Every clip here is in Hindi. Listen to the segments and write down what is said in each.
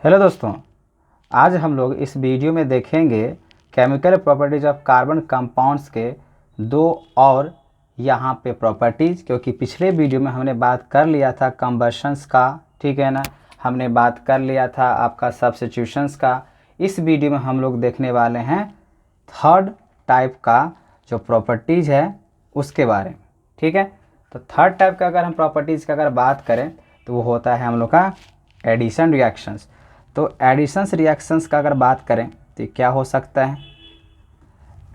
हेलो दोस्तों, आज हम लोग इस वीडियो में देखेंगे chemical properties of carbon compounds के दो और यहाँ पे प्रॉपर्टीज़, क्योंकि पिछले वीडियो में हमने बात कर लिया था कंबशंस का, ठीक है ना। हमने बात कर लिया था आपका सब्स्टिट्यूशंस का। इस वीडियो में हम लोग देखने वाले हैं थर्ड टाइप का जो प्रॉपर्टीज़ है उसके बारे में, ठीक है। तो थर्ड टाइप का अगर हम प्रॉपर्टीज़ की अगर बात करें तो वो होता है हम लोग का एडिशन रिएक्शंस। तो एडिशंस रिएक्शंस का अगर बात करें तो क्या हो सकता है।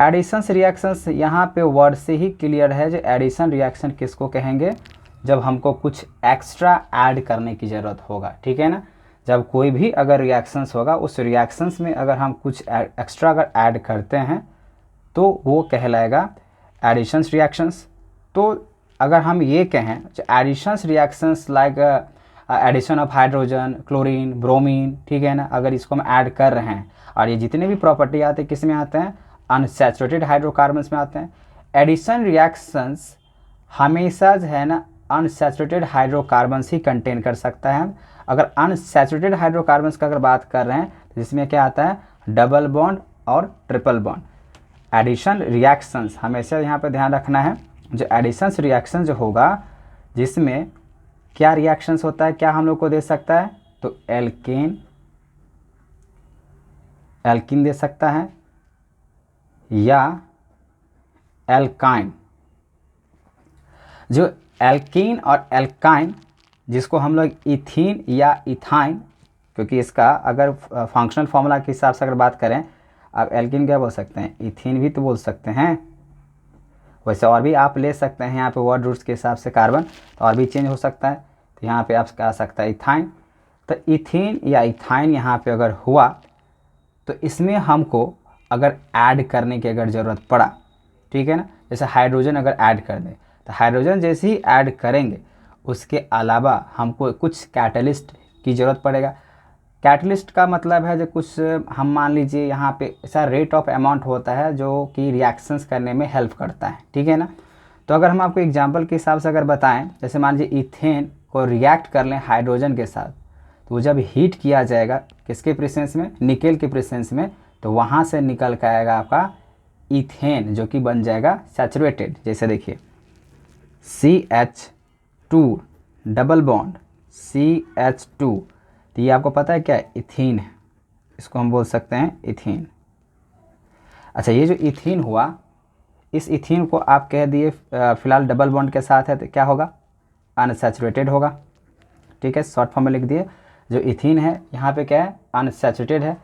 एडिशंस रिएक्शंस यहाँ पे वर्ड से ही क्लियर है जो एडिशन रिएक्शन किसको कहेंगे, जब हमको कुछ एक्स्ट्रा ऐड करने की ज़रूरत होगा, ठीक है ना। जब कोई भी अगर रिएक्शंस होगा उस रिएक्शंस में अगर हम कुछ एक्स्ट्रा अगर ऐड करते हैं तो वो कहलाएगा एडिशंस रिएक्शंस। तो अगर हम ये कहें जो additions reactions like addition of hydrogen, chlorine, bromine, ठीक है ना, अगर इसको हम ऐड कर रहे हैं और ये जितने भी प्रॉपर्टी आते हैं किस में आते हैं, अनसैचुरेटेड हाइड्रोकार्बन्स में आते हैं। एडिशन रिएक्शंस हमेशा जो है ना अनसैचुरेटेड हाइड्रोकार्बन्स ही कंटेन कर सकता है। अगर अनसैचुरेटेड हाइड्रोकार्बन्स का अगर बात कर रहे हैं तो जिसमें क्या आता है, डबल बॉन्ड और ट्रिपल बॉन्ड। एडिशन रिएक्शंस हमेशा यहाँ पे ध्यान रखना है, जो एडिशंस रिएक्शन जो होगा जिसमें क्या रिएक्शंस होता है, क्या हम लोग को दे सकता है, तो एल्केन एल्किन दे सकता है या एल्काइन। जो एल्कीन और एल्काइन जिसको हम लोग इथीन या इथाइन, क्योंकि इसका अगर फंक्शनल फॉर्मूला के हिसाब से अगर बात करें, आप एल्कीन क्या बोल सकते हैं, इथीन भी तो बोल सकते हैं। वैसे और भी आप ले सकते हैं यहाँ पे वर्ड रूट्स के हिसाब से कार्बन, तो और भी चेंज हो सकता है। तो यहाँ पे आप आ सकता है इथाइन। तो इथीन या इथाइन यहाँ पे अगर हुआ तो इसमें हमको अगर ऐड करने की अगर ज़रूरत पड़ा, ठीक है ना, जैसे हाइड्रोजन अगर ऐड कर दें तो हाइड्रोजन जैसे ही ऐड करेंगे उसके अलावा हमको कुछ कैटलिस्ट की ज़रूरत पड़ेगा। कैटलिस्ट का मतलब है जो कुछ हम मान लीजिए यहाँ पे ऐसा रेट ऑफ अमाउंट होता है जो कि रिएक्शंस करने में हेल्प करता है, ठीक है ना। तो अगर हम आपको एग्जांपल के हिसाब से अगर बताएं, जैसे मान लीजिए इथेन को रिएक्ट कर लें हाइड्रोजन के साथ, तो वो जब हीट किया जाएगा किसके प्रेजेंस में, निकेल के प्रेजेंस में, तो वहाँ से निकल कर आएगा आपका इथेन जो कि बन जाएगा सैचुरेटेड। जैसे देखिए CH2 डबल बॉन्ड CH2, तो ये आपको पता है क्या है, इथीन है, इसको हम बोल सकते हैं इथीन। अच्छा, ये जो इथीन हुआ इस इथीन को आप कह दिए फिलहाल डबल बॉन्ड के साथ है तो क्या होगा, अनसैचुरेटेड होगा, ठीक है। शॉर्ट फॉर्म में लिख दिए, जो इथीन है यहाँ पे क्या है, अनसैचुरेटेड है।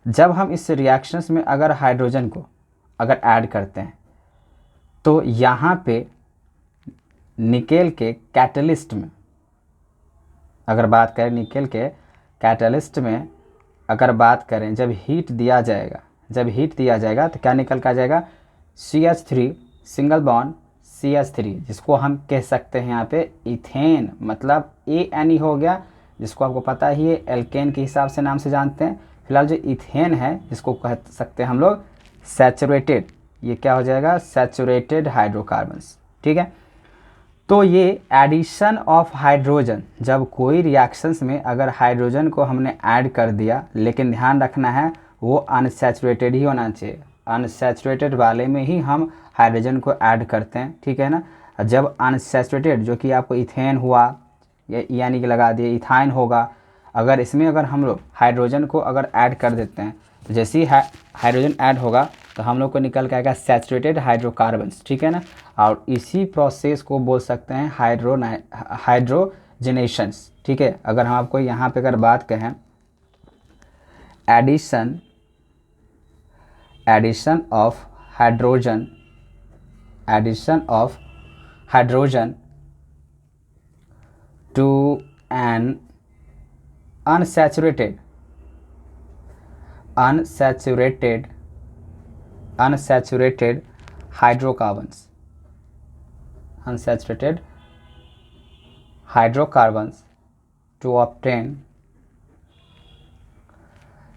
जब हम इस रिएक्शंस में अगर हाइड्रोजन को अगर ऐड करते हैं तो यहाँ पे निकेल के कैटलिस्ट में अगर बात करें, निकेल के कैटलिस्ट में अगर बात करें, जब हीट दिया जाएगा तो क्या निकल कर आ जाएगा, CH3 सिंगल बॉन्ड CH3, जिसको हम कह सकते हैं यहाँ पे इथेन, मतलब ANE हो गया, जिसको आपको पता ही है एल्केन के हिसाब से नाम से जानते हैं। फिलहाल जो इथेन है जिसको कह सकते हैं हम लोग सैचुरेटेड, ये क्या हो जाएगा, सैचुरेटेड हाइड्रोकार्बन्स, ठीक है। तो ये एडिशन ऑफ हाइड्रोजन, जब कोई रिएक्शंस में अगर हाइड्रोजन को हमने ऐड कर दिया, लेकिन ध्यान रखना है वो अनसैचुरेटेड ही होना चाहिए, अनसैचुरेटेड वाले में ही हम हाइड्रोजन को ऐड करते हैं, ठीक है ना। जब अनसैचुरेटेड जो कि आपको इथेन हुआ यानी कि लगा दिए इथाइन होगा, अगर इसमें अगर हम लोग हाइड्रोजन को अगर ऐड कर देते हैं तो जैसे ही हाइड्रोजन ऐड होगा तो हम लोग को निकल के आएगा सैचुरेटेड हाइड्रोकार्बन्स, ठीक है ना। और इसी प्रोसेस को बोल सकते हैं हाइड्रोजनेशंस, ठीक है। अगर हम आपको यहाँ पे अगर बात कहें addition of hydrogen to an unsaturated hydrocarbons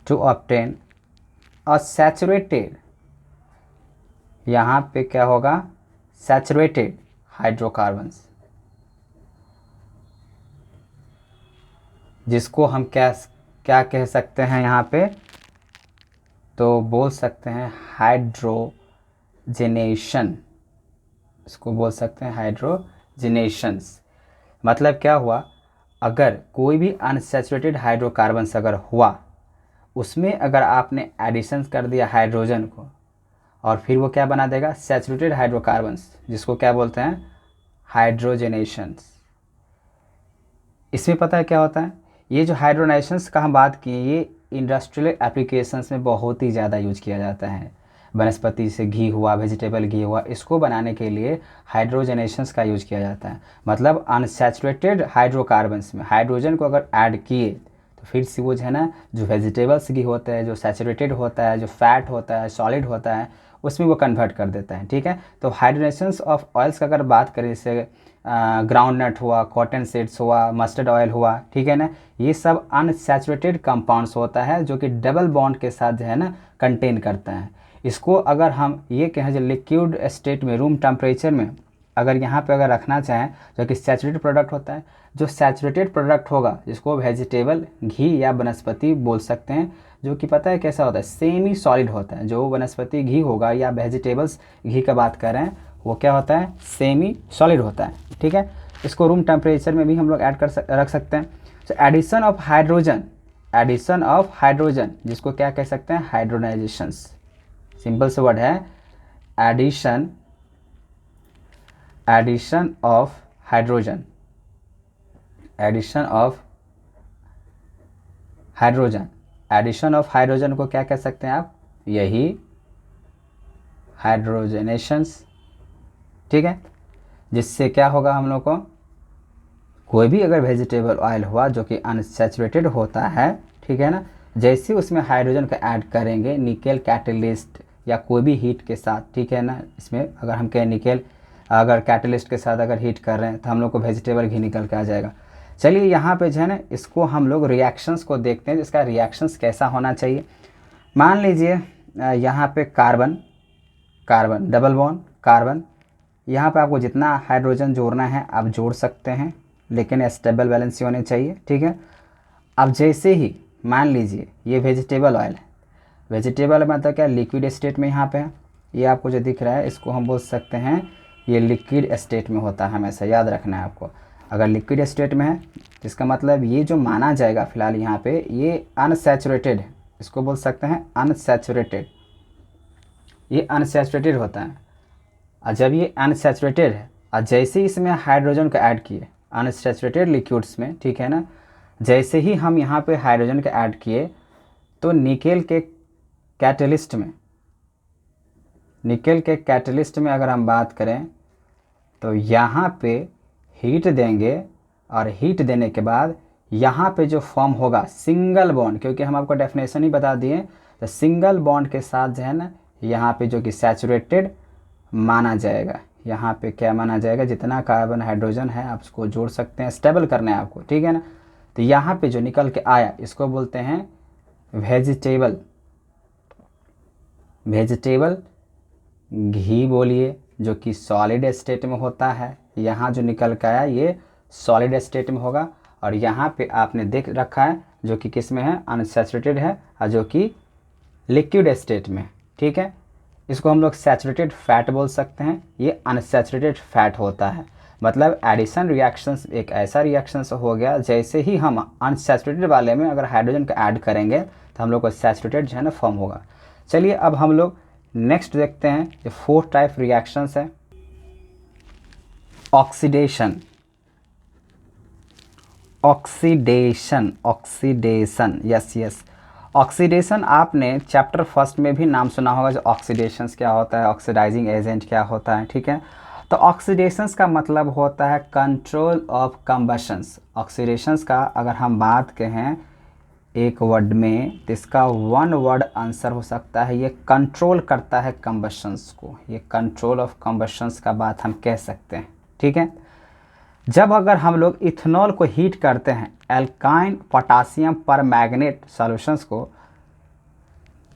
to obtain a saturated, यहाँ पे क्या होगा, सैचुरेटेड हाइड्रोकार्बन्स, जिसको हम क्या क्या कह सकते हैं यहाँ पे, तो बोल सकते हैं हाइड्रोजनेशन, इसको बोल सकते हैं हाइड्रोजनेशंस। मतलब क्या हुआ, अगर कोई भी अनसैचुरेटेड हाइड्रोकार्बन्स अगर हुआ, उसमें अगर आपने एडिशन कर दिया हाइड्रोजन को, और फिर वो क्या बना देगा, सैचुरेटेड हाइड्रोकार्बन्स, जिसको क्या बोलते हैं, हाइड्रोजनेशंस। इसमें पता है क्या होता है, ये जो हाइड्रोजनेशंस का हम बात किए, ये इंडस्ट्रियल एप्लीकेशंस में बहुत ही ज़्यादा यूज किया जाता है। वनस्पति से घी हुआ, वेजिटेबल घी हुआ, इसको बनाने के लिए हाइड्रोजनेशंस का यूज किया जाता है। मतलब अनसैचुरेटेड हाइड्रोकार्बन्स में हाइड्रोजन को अगर ऐड किए तो फिर से वो जो है ना, जो वेजिटेबल्स घी होता है, जो सैचुरेटेड होता है, जो फैट होता है, सॉलिड होता है, उसमें वो कन्वर्ट कर देता है। ठीक है, तो हाइड्रोजनेशंस ऑफ ऑयल्स का अगर बात करें, जैसे ग्राउंड नट हुआ, कॉटन सीड्स हुआ, मस्टर्ड ऑयल हुआ, ठीक है ना, ये सब अनसैचुरेटेड कंपाउंड्स होता है जो कि डबल बॉन्ड के साथ जो है ना कंटेन करता है। इसको अगर हम ये कहें जो लिक्विड स्टेट में, रूम टेम्परेचर में अगर यहाँ पे अगर रखना चाहें, जो कि सैचुरेटेड प्रोडक्ट होता है, जो सैचुरेटेड प्रोडक्ट होगा जिसको वेजिटेबल घी या वनस्पति बोल सकते हैं, जो कि पता है कैसा होता है, सेमी सॉलिड होता है। जो वनस्पति घी होगा या वेजिटेबल्स घी का बात कर रहे हैं, वो क्या होता है, सेमी सॉलिड होता है। ठीक है, इसको रूम टेम्परेचर में भी हम लोग ऐड रख सकते हैं। तो addition of hydrogen, addition of hydrogen, जिसको क्या कह सकते हैं, हाइड्रोनाइजेशंस। सिंपल से वर्ड है, addition, addition of hydrogen, addition of hydrogen, addition of hydrogen को क्या कह सकते हैं आप, यही हाइड्रोजनेशंस। ठीक है, जिससे क्या होगा, हम लोग को कोई भी अगर वेजिटेबल ऑयल हुआ जो कि अनसैचुरेटेड होता है, ठीक है ना, जैसे उसमें हाइड्रोजन का ऐड करेंगे निकेल कैटलिस्ट या कोई भी हीट के साथ, ठीक है ना, इसमें अगर हम कहें निकेल अगर कैटलिस्ट के साथ अगर हीट कर रहे हैं तो हम लोग को वेजिटेबल घी निकल के आ जाएगा। चलिए यहाँ पे जो है ना, इसको हम लोग रिएक्शंस को देखते हैं, इसका रिएक्शंस कैसा होना चाहिए। मान लीजिए यहाँ पे carbon, carbon double bond carbon, यहाँ पे आपको जितना हाइड्रोजन जोड़ना है आप जोड़ सकते हैं, लेकिन स्टेबल वैलेंसी होनी चाहिए। ठीक है, अब जैसे ही मान लीजिए ये वेजिटेबल ऑयल है, वेजिटेबल मतलब क्या, लिक्विड स्टेट में यहाँ पे है, ये आपको जो दिख रहा है इसको हम बोल सकते हैं ये लिक्विड स्टेट में होता है, हमेशा याद रखना है आपको। अगर लिक्विड स्टेट में है तो इसका मतलब ये जो माना जाएगा फिलहाल यहाँ पे, ये अनसैचुरेटेड है, इसको बोल सकते हैं अनसैचुरेटेड, ये अनसैचुरेटेड होता है। और जब ये अनसैचुरेटेड है और जैसे ही इसमें हाइड्रोजन को ऐड किए अनसैचुरेटेड लिक्विड्स में, ठीक है ना, जैसे ही हम यहाँ पे हाइड्रोजन का ऐड किए तो निकेल के कैटलिस्ट में, निकेल के कैटलिस्ट में अगर हम बात करें तो यहाँ पे हीट देंगे, और हीट देने के बाद यहाँ पे जो फॉर्म होगा सिंगल बॉन्ड, क्योंकि हम आपको डेफिनेशन ही बता दिए, तो सिंगल बॉन्ड के साथ जो है ना, यहाँ पे जो कि सैचुरेटेड माना जाएगा, यहाँ पे क्या माना जाएगा, जितना कार्बन हाइड्रोजन है आप उसको जोड़ सकते हैं, स्टेबल करना है आपको। ठीक है ना, तो यहाँ पे जो निकल के आया इसको बोलते हैं वेजिटेबल, वेजिटेबल घी बोलिए, जो कि सॉलिड स्टेट में होता है। यहाँ जो निकल के आया ये सॉलिड स्टेट में होगा, और यहाँ पे आपने देख रखा है जो कि किस में है, अनसैचुरेटेड है, और जो कि लिक्विड स्टेट में। ठीक है, इसको हम लोग सैचुरेटेड फैट बोल सकते हैं, ये अनसैचुरेटेड फैट होता है। मतलब एडिशन रिएक्शंस एक ऐसा रिएक्शंस हो गया, जैसे ही हम अनसैचुरेटेड वाले में अगर हाइड्रोजन का ऐड करेंगे तो हम लोग को सैचुरेटेड जो है ना फॉर्म होगा। चलिए अब हम लोग नेक्स्ट देखते हैं, ये 4 टाइप रिएक्शंस है। Oxidation, oxidation, oxidation, yes, oxidation आपने चैप्टर फर्स्ट में भी नाम सुना होगा, जो ऑक्सीडेशंस क्या होता है, ऑक्सीडाइजिंग एजेंट क्या होता है। ठीक है, तो ऑक्सीडेशंस का मतलब होता है कंट्रोल ऑफ कंबशंस। ऑक्सीडेशंस का अगर हम बात कहें एक वर्ड में तो इसका 1 वर्ड आंसर हो सकता है, ये कंट्रोल करता है कंबशंस को, ये कंट्रोल ऑफ कंबशंस का बात हम कह सकते हैं। ठीक है, जब अगर हम लोग इथेनॉल को हीट करते हैं एल्काइन पोटासियम पर मैग्नेट सॉल्यूशंस को,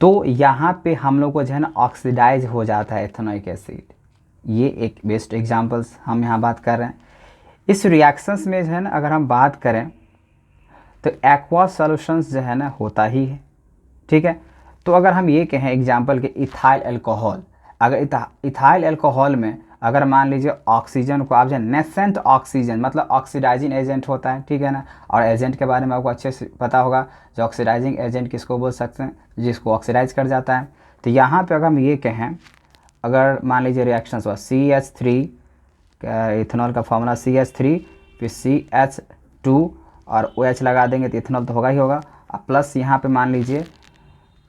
तो यहाँ पे हम लोग को जो है ना ऑक्सीडाइज हो जाता है इथेनोइक एसिड। ये एक बेस्ट एग्जांपल्स हम यहाँ बात कर रहे हैं। इस रिएक्शंस में जो है ना अगर हम बात करें तो एक्वा सॉल्यूशंस जो है ना होता ही है, ठीक है। तो अगर हम ये कहें एग्जांपल के इथाइल अल्कोहल, अगर इथाइल अल्कोहल में अगर मान लीजिए ऑक्सीजन को आप जो नेसेंट ऑक्सीजन मतलब ऑक्सीडाइजिंग एजेंट होता है, ठीक है ना, और एजेंट के बारे में आपको अच्छे से पता होगा, जो ऑक्सीडाइजिंग एजेंट किसको बोल सकते हैं, जिसको ऑक्सीडाइज कर जाता है। तो यहाँ पे अगर हम ये कहें, अगर मान लीजिए रिएक्शंस हुआ CH3, इथेनॉल का फॉर्मूला CH3 फिर CH2 और OH लगा देंगे तो इथेनॉल तो होगा ही होगा, प्लस यहाँ पे मान लीजिए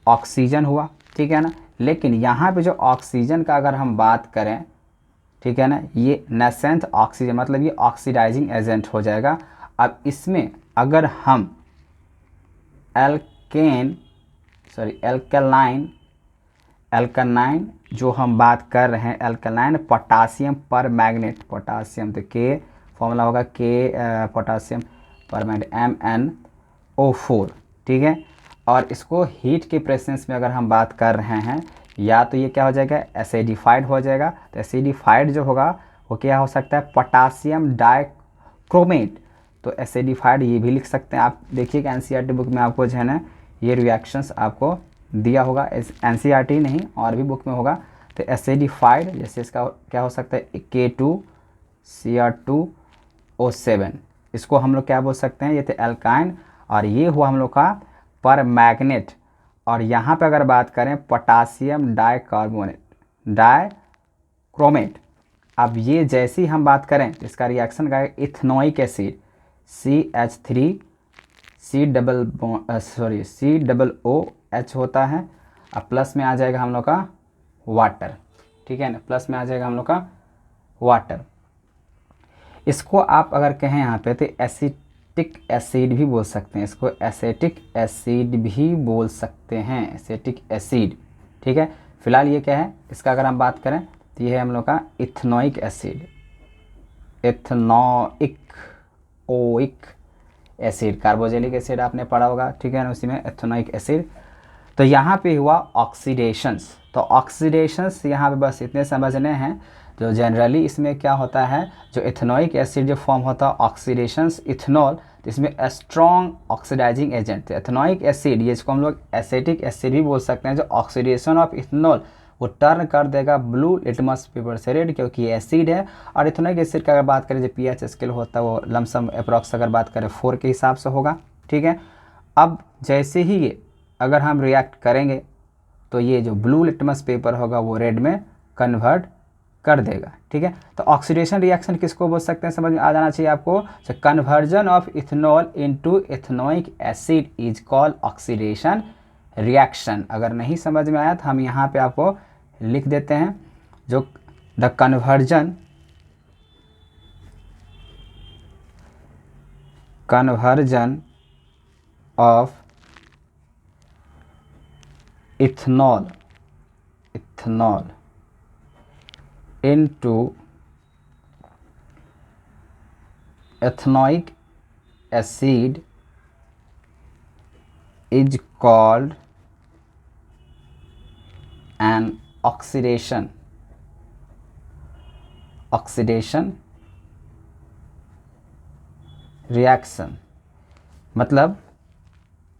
ऑक्सीजन हुआ, ठीक है ना। लेकिन यहाँ पे जो ऑक्सीजन का अगर हम बात करें, ठीक है ना, ये नेसेंट ऑक्सीजन मतलब ये ऑक्सीडाइजिंग एजेंट हो जाएगा। अब इसमें अगर हम एल्कलाइन जो हम बात कर रहे हैं, एल्कलाइन पोटासियम पर मैग्नेट, पोटासियम तो के फॉर्मूला होगा के पोटासियम पर मैग्नेट MnO4, ठीक है। और इसको हीट के प्रेजेंस में अगर हम बात कर रहे हैं, या तो ये क्या हो जाएगा एसिडिफाइड हो जाएगा। तो एसिडिफाइड जो होगा वो क्या हो सकता है पोटासियम डाइक्रोमेट, तो एसिडिफाइड ये भी लिख सकते हैं आप। देखिएगा NCERT बुक में आपको जो है ना ये रिएक्शंस आपको दिया होगा, NCERT नहीं और भी बुक में होगा। तो एसिडिफाइड जैसे इसका क्या हो सकता है K2Cr2O7, इसको हम लोग क्या बोल सकते हैं, ये थे एल्काइन और ये हुआ हम लोग का पर मैग्नेट। और यहाँ पे अगर बात करें पोटासियम डाइक्रोमेट, अब ये जैसी हम बात करें तो इसका रिएक्शन का इथेनोइक एसिड COOH होता है, अब प्लस में आ जाएगा हम लोग का वाटर, ठीक है ना, प्लस में आ जाएगा हम लोग का वाटर। इसको आप अगर कहें यहाँ पे तो एसिटिक एसिड भी बोल सकते हैं, इसको एसिटिक एसिड भी बोल सकते हैं, एसिटिक एसिड, ठीक है। फिलहाल ये क्या है, इसका अगर हम बात करें तो ये है हम लोग का ethanoic acid, oic acid, carboxylic acid आपने पढ़ा होगा, ठीक है ना, उसी में एथेनोइक एसिड। तो यहाँ पे हुआ ऑक्सीडेशंस, तो ऑक्सीडेशंस यहाँ पे बस इतने समझने हैं। जो जनरली इसमें क्या होता है, जो इथेनोइक एसिड जो फॉर्म होता है ऑक्सीडेशंस इथेनॉल, तो इसमें strong oxidising agent ethanoic acid, ये इसको हम लोग एसिटिक एसिड भी बोल सकते हैं। जो ऑक्सीडेशन ऑफ इथेनॉल वो टर्न कर देगा ब्लू लिटमस पेपर से रेड, क्योंकि ये एसिड है। और इथेनोइक एसिड का अगर बात करें जो pH स्केल होता है वो लमसम अप्रॉक्स अगर बात करें 4 के हिसाब से होगा, ठीक है। अब जैसे ही ये अगर हम रिएक्ट करेंगे तो ये जो ब्लू लिटमस पेपर होगा वो रेड में कन्वर्ट कर देगा, ठीक है। तो ऑक्सीडेशन रिएक्शन किसको बोल सकते हैं, समझ में आ जाना चाहिए आपको। Conversion of ethanol into ethanoic acid is called oxidation reaction. अगर नहीं समझ में आया तो हम यहाँ पे आपको लिख देते हैं, जो the conversion of ethanol into ethanoic acid is called an oxidation reaction। मतलब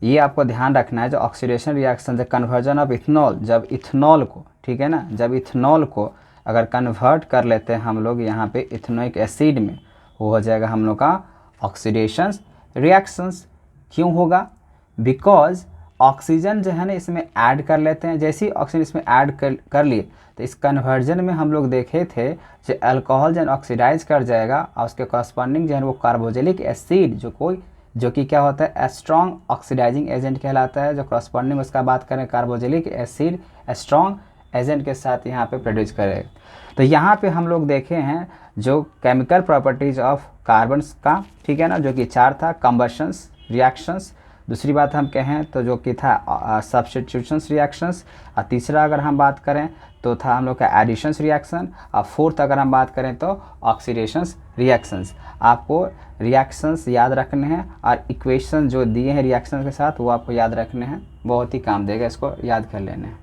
ये आपको ध्यान रखना है, जो ऑक्सीडेशन रिएक्शन जो कन्वर्जन ऑफ इथेनॉल, जब इथेनॉल को, ठीक है ना, जब इथेनॉल को अगर कन्वर्ट कर लेते हैं हम लोग यहाँ पे इथेनोइक एसिड में, वो हो जाएगा हम लोग का ऑक्सीडेशन रिएक्शंस। क्यों होगा, बिकॉज ऑक्सीजन जो है ना इसमें ऐड कर लेते हैं। जैसे ही ऑक्सीजन इसमें ऐड कर लिए तो इस कन्वर्जन में हम लोग देखे थे जो अल्कोहल जो ऑक्सीडाइज कर जाएगा और उसके कॉरस्पॉन्डिंग जो है वो कार्बोजेलिक एसिड जो कि क्या होता है स्ट्रॉन्ग ऑक्सीडाइजिंग एजेंट कहलाता है। जो कॉरस्पॉन्डिंग उसका बात करें कार्बोजेलिक एसिड स्ट्रॉन्ग एजेंट के साथ यहाँ पे प्रोड्यूस करेगा। तो यहाँ पे हम लोग देखे हैं जो केमिकल प्रॉपर्टीज ऑफ कार्बन्स का, ठीक है ना, जो कि 4 था, कंबशंस रिएक्शंस, दूसरी बात हम कहें तो जो कि था सब्स्टिट्यूशंस रिएक्शंस, और तीसरा अगर हम बात करें तो था हम लोग का एडिशंस रिएक्शन, और फोर्थ अगर हम बात करें तो ऑक्सीडेशंस रिएक्शंस। आपको रिएक्शंस याद रखने हैं और इक्वेशन जो दिए हैं रिएक्शन के साथ वो आपको याद रखने हैं, बहुत ही काम देगा, इसको याद कर लेने हैं।